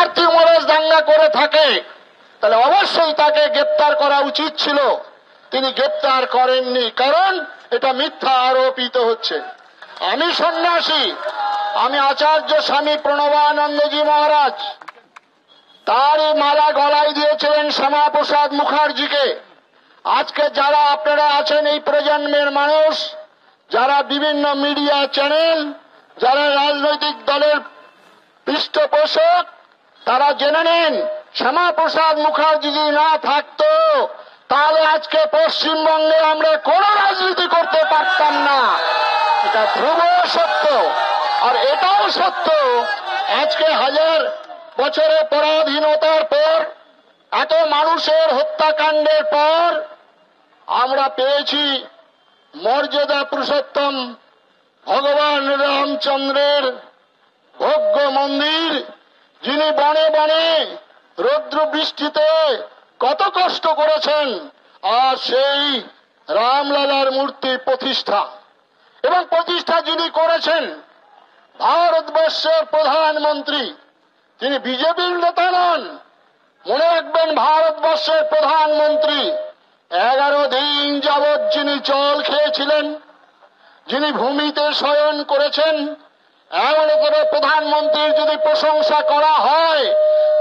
কার্তিক মহারাজ দাঙ্গা করে থাকে তাহলে অবশ্যই তাকে গ্রেপ্তার করা উচিত ছিল। তিনি গ্রেপ্তার করেননি, কারণ এটা মিথ্যা আরোপিত হচ্ছে। আমি সন্ন্যাসী, আমি আচার্য স্বামী প্রণবানন্দজি মহারাজ, তারই মালা গলায় দিয়েছিলেন শ্যামাপ্রসাদ মুখার্জিকে। আজকে যারা আপনারা আছেন এই প্রজন্মের মানুষ, যারা বিভিন্ন মিডিয়া চ্যানেল, যারা রাজনৈতিক দলের পৃষ্ঠপোষক, তারা জেনে নেন শ্যামাপ্রসাদ মুখার্জি যদি না থাকতো তাহলে আজকে পশ্চিমবঙ্গে আমরা কোন রাজনীতি করতে পারতাম না। এটা ধ্রুব সত্য। আর এটাও সত্য, আজকে 1000 বছরের পরাধীনতার পর, এত মানুষের হত্যাকাণ্ডের পর আমরা পেয়েছি মর্যাদা পুরুষোত্তম ভগবান রামচন্দ্রের ভোগ্য মন্দির, যিনি বনে বনে রৌদ্র বৃষ্টিতে কত কষ্ট করেছেন, আর সেই রামলালার মূর্তি প্রতিষ্ঠা এবং প্রতিষ্ঠা যিনি করেছেন ভারতবর্ষের প্রধানমন্ত্রী, তিনি বিজেপির নেতা নন। মনে রাখবেন, ভারতবর্ষের প্রধানমন্ত্রী 11 দিন যাবৎ যিনি জল খেয়েছিলেন, যিনি ভূমিতে শয়ন করেছেন, এমন করে প্রধানমন্ত্রীর যদি প্রশংসা করা হয়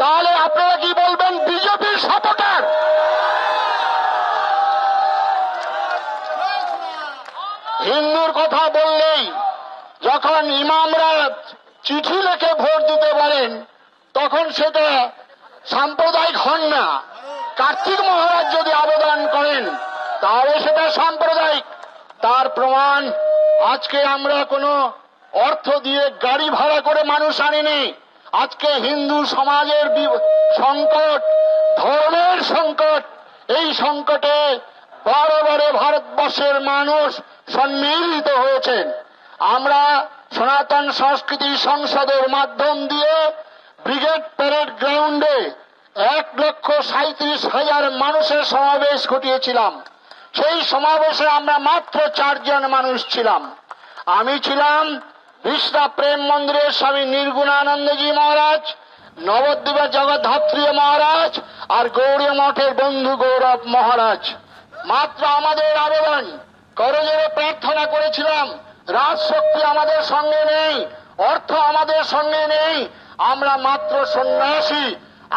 তাহলে আপনারা কি বলবেন? বিজেপির সাপোর্টার। হিন্দুর কথা বললেই যখন ইমামরা চিঠি লিখে ভোট দিতে পারেন তখন সেটা সাম্প্রদায়িক হন না। কার্তিক মহারাজ যদি আবেদন করেন তাহলে সেটা সাম্প্রদায়িক। তার প্রমাণ আজকে আমরা কোনো অর্থ দিয়ে গাড়ি ভাড়া করে মানুষ আনিনি। আজকে হিন্দু সমাজের সংকট, ধর্মের সংকট, এই সংকটে বারে বারে ভারতবর্ষের মানুষ সম্মিলিত হয়েছেন। আমরা সনাতন সংস্কৃতি সংসদের মাধ্যম দিয়ে ব্রিগেড প্যারেড গ্রাউন্ডে 1,37,000 মানুষের সমাবেশ ঘটিয়েছিলাম। সেই সমাবেশে আমরা মাত্র 4 জন মানুষ ছিলাম। আমি ছিলাম বিষ্ণা প্রেম মন্দিরের স্বামী নির্গুণানন্দজি মহারাজ, নবদ্বীপের জগদ্ধাত্রী মহারাজ আর গৌড়ীয় মঠের বন্ধু গৌরব মহারাজ। মাত্র আমাদের আবেদন, করজোড়ে প্রার্থনা করেছিলাম, রাজশক্তি আমাদের সঙ্গে নেই, অর্থ আমাদের সঙ্গে নেই, আমরা মাত্র সন্ন্যাসী,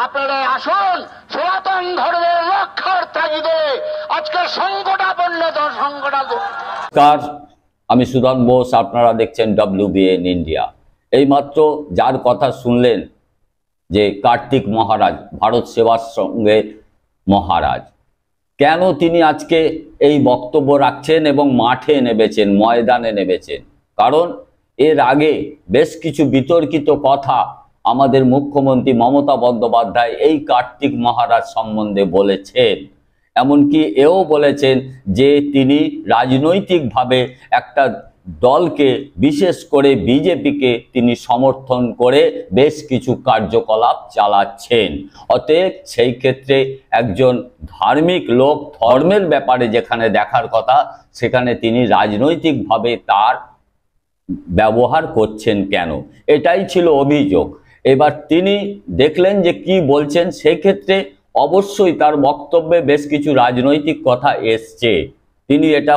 আপনারা আসুন সনাতন ধর্মের রক্ষার তাগিদে আজকে সংকটাপন্ন নমস্কার, আমি সুধন বোস, আপনারা দেখছেন WBN ইন্ডিয়া। এইমাত্র যার কথা শুনলেন যে কার্তিক মহারাজ, ভারত সেবার সঙ্গে মহারাজ, কেন তিনি আজকে এই বক্তব্য রাখছেন এবং মাঠে নেমেছেন, ময়দানে নেমেছেন? কারণ এর আগে বেশ কিছু বিতর্কিত কথা আমাদের মুখ্যমন্ত্রী মমতা বন্দ্যোপাধ্যায় এই কার্তিক মহারাজ সম্বন্ধে বলেছেন। এমনকি এও বলেছেন যে তিনি রাজনৈতিকভাবে একটা দলকে, বিশেষ করে বিজেপিকে তিনি সমর্থন করে বেশ কিছু কার্যকলাপ চালাচ্ছেন। অতএব সেই ক্ষেত্রে একজন ধার্মিক লোক, ধর্মের ব্যাপারে যেখানে দেখার কথা সেখানে তিনি রাজনৈতিকভাবে তার ব্যবহার করছেন কেন, এটাই ছিল অভিযোগ। এবার তিনি দেখলেন যে কি বলছেন, সেক্ষেত্রে অবশ্যই তার বক্তব্যে বেশ কিছু রাজনৈতিক কথা এসছে। তিনি এটা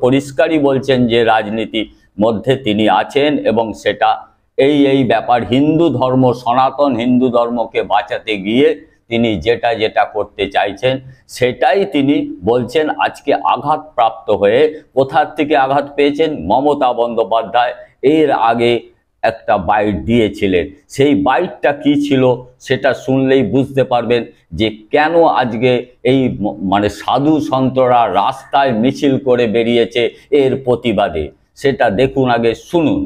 পরিষ্কারই বলছেন যে রাজনীতির মধ্যে তিনি আছেন এবং সেটা এই ব্যাপার হিন্দু ধর্ম, সনাতন হিন্দু ধর্মকে বাঁচাতে গিয়ে তিনি যেটা করতে চাইছেন সেটাই তিনি বলছেন। আজকে আঘাতপ্রাপ্ত হয়ে, কোথার থেকে আঘাত পেয়েছেন? মমতা বন্দ্যোপাধ্যায় এর আগে একটা বাইট দিয়েছিলেন। সেই বাইটটা কি ছিল সেটা শুনলেই বুঝতে পারবেন যে কেন আজকে এই সাধু সন্তরা রাস্তায় মিছিল করে বেরিয়েছে এর প্রতিবাদে। সেটা দেখুন, আগে শুনুন।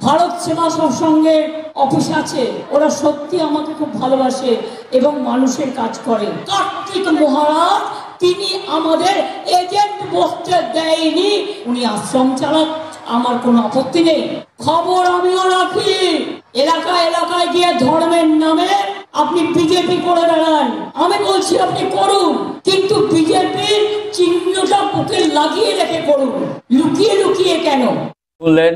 ভারত সেবা সঙ্গে অফিস আছে, ওরা সত্যি আমাকে খুব ভালোবাসে এবং মানুষের কাজ করে। কার্তিক মহারাজ তিনি আমাদের এজেন্ট বসতে দেয়নি, উনি আশ্রম চালান, আমার কোনো আপত্তি নেই। খবর আমিও রাখি, এলাকায় গিয়ে ধর্মের নামে আপনি বিজেপি করে বেড়ান, আমি বলছি আপনি করুন, কিন্তু বিজেপির চিহ্নটা বুকে লাগিয়ে রেখে করুন, লুকিয়ে কেন? বললেন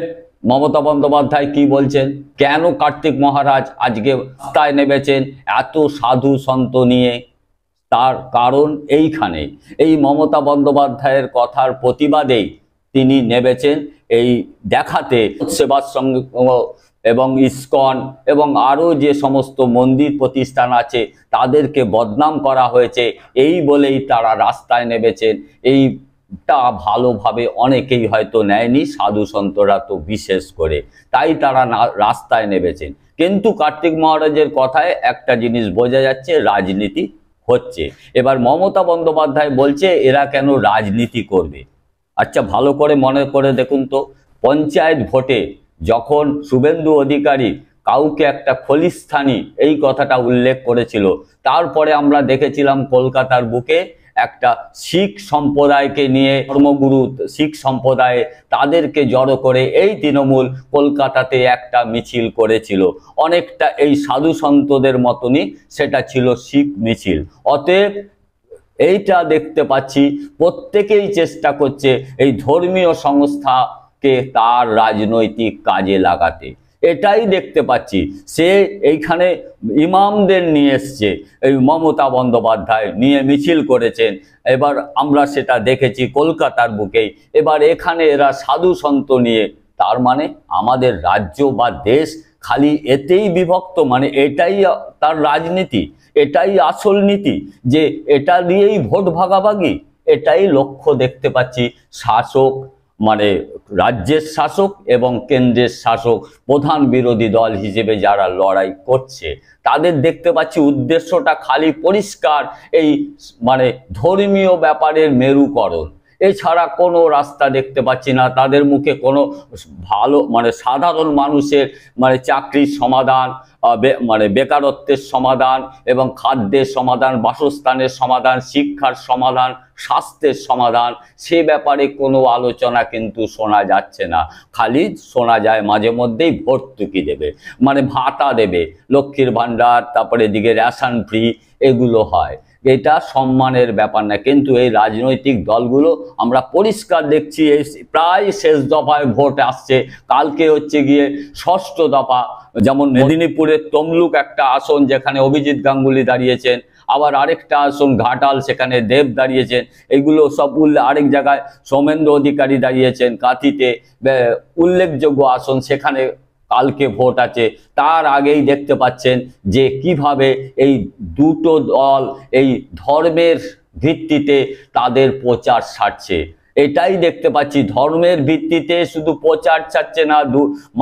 মমতা বন্দ্যোপাধ্যায় কি বলছেন, কেন কার্তিক মহারাজ আজকে রাস্তায় নেমেছেন এত সাধু সন্ত নিয়ে, তার কারণ এইখানে এই মমতা বন্দ্যোপাধ্যায়ের কথার প্রতিবাদেই তিনি নেমেছেন এই দেখাতে সেবাশ্রম এবং ইসকন এবং আরও যে সমস্ত মন্দির প্রতিষ্ঠান আছে তাদেরকে বদনাম করা হয়েছে, এই বলেই তারা রাস্তায় নেমেছেন। এইটা ভালোভাবে অনেকেই হয়তো নেয়নি, সাধু সন্তরা তো বিশেষ করে, তাই তারা রাস্তায় নেমেছেন। কিন্তু কার্তিক মহারাজের কথায় একটা জিনিস বোঝা যাচ্ছে, রাজনীতি হচ্ছে। এবার মমতা বন্দ্যোপাধ্যায় বলছে এরা কেন রাজনীতি করবে। আচ্ছা, ভালো করে মনে করে দেখুন তো, পঞ্চায়েত ভোটে যখন শুভেন্দু অধিকারী কাউকে একটা খলিস্থানি এই কথাটা উল্লেখ করেছিল, তারপরে আমরা দেখেছিলাম কলকাতার বুকে একটা শিখ সম্প্রদায়কে নিয়ে, ধর্মগুরু শিখ সম্প্রদায়ে তাদেরকে জড়ো করে এই তৃণমূল কলকাতাতে একটা মিছিল করেছিল, অনেকটা এই সাধু সন্তদের মতনই সেটা ছিল শিখ মিছিল। অতএব এইটা দেখতে পাচ্ছি প্রত্যেকেই চেষ্টা করছে এই ধর্মীয় সংস্থাকে তার রাজনৈতিক কাজে লাগাতে, এটাই দেখতে পাচ্ছি। সে এইখানে ইমামদের নিয়ে এসছে, এই মমতা বন্দ্যোপাধ্যায় নিয়ে মিছিল করেছেন, এবার আমরা সেটা দেখেছি কলকাতার বুকেই। এবার এখানে এরা সাধু সন্ত নিয়ে, তার মানে আমাদের রাজ্য বা দেশ খালি এতেই বিভক্ত, মানে এটাই তার রাজনীতি, এটাই আসল নীতি, যে এটা দিয়েই ভোট ভাগাভাগি, এটাই লক্ষ্য দেখতে পাচ্ছি শাসক মানে রাজ্যের শাসক এবং কেন্দ্রের শাসক প্রধান বিরোধী দল হিসেবে যারা লড়াই করছে তাদের দেখতে পাচ্ছি উদ্দেশ্যটা খালি পরিষ্কার, এই মানে ধর্মীয় ব্যাপারের মেরুকরণ, এছাড়া কোনো রাস্তা দেখতে পাচ্ছি না। তাদের মুখে কোনো ভালো মানে সাধারণ মানুষের মানে চাকরির সমাধান, মানে বেকারত্বের সমাধান এবং খাদ্যের সমাধান, বাসস্থানের সমাধান, শিক্ষার সমাধান, স্বাস্থ্যের সমাধান, সে ব্যাপারে কোনো আলোচনা কিন্তু শোনা যাচ্ছে না। খালি শোনা যায় মাঝে মধ্যেই ভর্তুকি দেবে, মানে ভাতা দেবে, লক্ষ্মীর ভাণ্ডার, তারপরে এদিকে রেশন ফ্রি, এগুলো হয়। এটা সম্মানের ব্যাপার না। কিন্তু এই রাজনৈতিক দলগুলো আমরা পরিষ্কার দেখছি এই প্রায় শেষ দফায় ভোট আসছে, কালকে হচ্ছে গিয়ে ষষ্ঠ দফা। যেমন মেদিনীপুরের তমলুক একটা আসন যেখানে অভিজিৎ গাঙ্গুলি দাঁড়িয়েছেন, আবার আরেকটা আসন ঘাটাল সেখানে দেব দাঁড়িয়েছেন, এগুলো সব আরেক জায়গায় সৌমেন্দ্র অধিকারী দাঁড়িয়েছেন কাঁথিতে, উল্লেখযোগ্য আসন, সেখানে কালকে ভোট আছে। তার আগেই দেখতে পাচ্ছেন যে কিভাবে এই দুটো দল এই ধর্মের ভিত্তিতে তাদের প্রচার সারছে, এটাই দেখতে পাচ্ছি। ধর্মের ভিত্তিতে শুধু প্রচার ছাড়ছে না,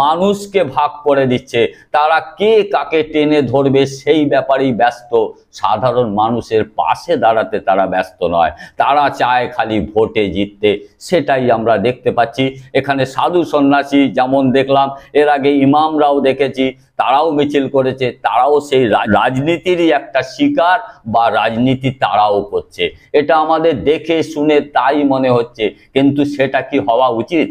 মানুষকে ভাগ করে দিচ্ছে, তারা কে কাকে টেনে ধরবে সেই ব্যাপারেই ব্যস্ত, সাধারণ মানুষের পাশে দাঁড়াতে তারা ব্যস্ত নয়, তারা চায় খালি ভোটে জিততে। সেটাই আমরা দেখতে পাচ্ছি এখানে। সাধু সন্ন্যাসী যেমন দেখলাম, এর আগে ইমামরাও দেখেছি, তারাও মিছিল করেছে, তারাও সেই রাজনীতিরই একটা শিকার বা রাজনীতি তারাও করছে। এটা আমাদের দেখে শুনে তাই মনে হচ্ছে, কিন্তু সেটা কি হওয়া উচিত?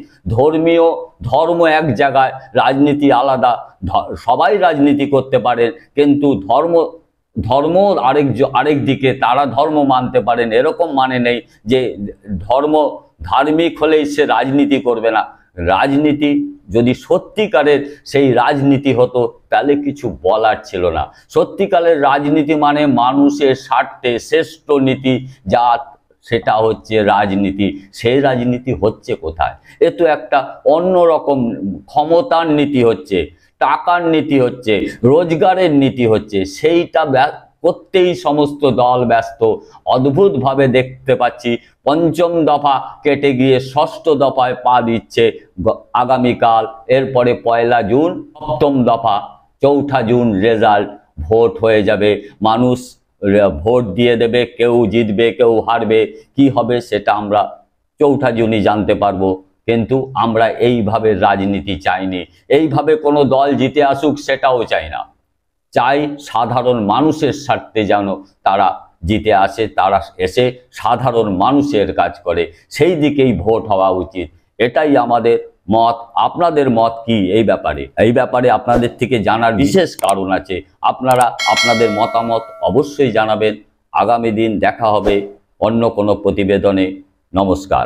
ধর্ম এক জায়গায়, রাজনীতি আলাদা। সবাই রাজনীতি করতে পারেন, কিন্তু ধর্ম আরেক দিকে, তারা ধর্ম মানতে পারেন, এরকম মানে নেই যে ধার্মিক হলেই সে রাজনীতি করবে না। রাজনীতি যদি সত্যিকারের সেই রাজনীতি হতো তাহলে কিছু বলার ছিল না। সত্যিকারের রাজনীতি মানে মানুষের স্বার্থে শ্রেষ্ঠ নীতি যা, সেটা হচ্ছে রাজনীতি। সেই রাজনীতি হচ্ছে কোথায়? এ তো একটা অন্যরকম ক্ষমতার নীতি হচ্ছে, টাকার নীতি হচ্ছে, রোজগারের নীতি হচ্ছে, সেইটা করতেই সমস্ত দল ব্যস্ত। অদ্ভুতভাবে দেখতে পাচ্ছি পঞ্চম দফা কেটে গিয়ে ষষ্ঠ দফায় পা দিচ্ছে আগামীকাল। এরপরে 1 জুন সপ্তম দফা, 4 জুন রেজাল্ট, ভোট হয়ে যাবে, মানুষ ভোট দিয়ে দেবে, কেউ জিতবে কেউ হারবে, কি হবে সেটা আমরা 4 জুনই জানতে পারবো। কিন্তু আমরা এইভাবে রাজনীতি চাইনি, এইভাবে কোনো দল জিতে আসুক সেটাও চাই না। চাই সাধারণ মানুষের স্বার্থে যেন তারা জিতে আসে, তারা এসে সাধারণ মানুষের কাজ করে, সেই দিকেই ভোট হওয়া উচিত। এটাই আমাদের মত। আপনাদের মত কি এই ব্যাপারে? এই ব্যাপারে আপনাদের থেকে জানার বিশেষ কারণ আছে, আপনারা আপনাদের মতামত অবশ্যই জানাবেন। আগামী দিন দেখা হবে অন্য কোনো প্রতিবেদনে। নমস্কার।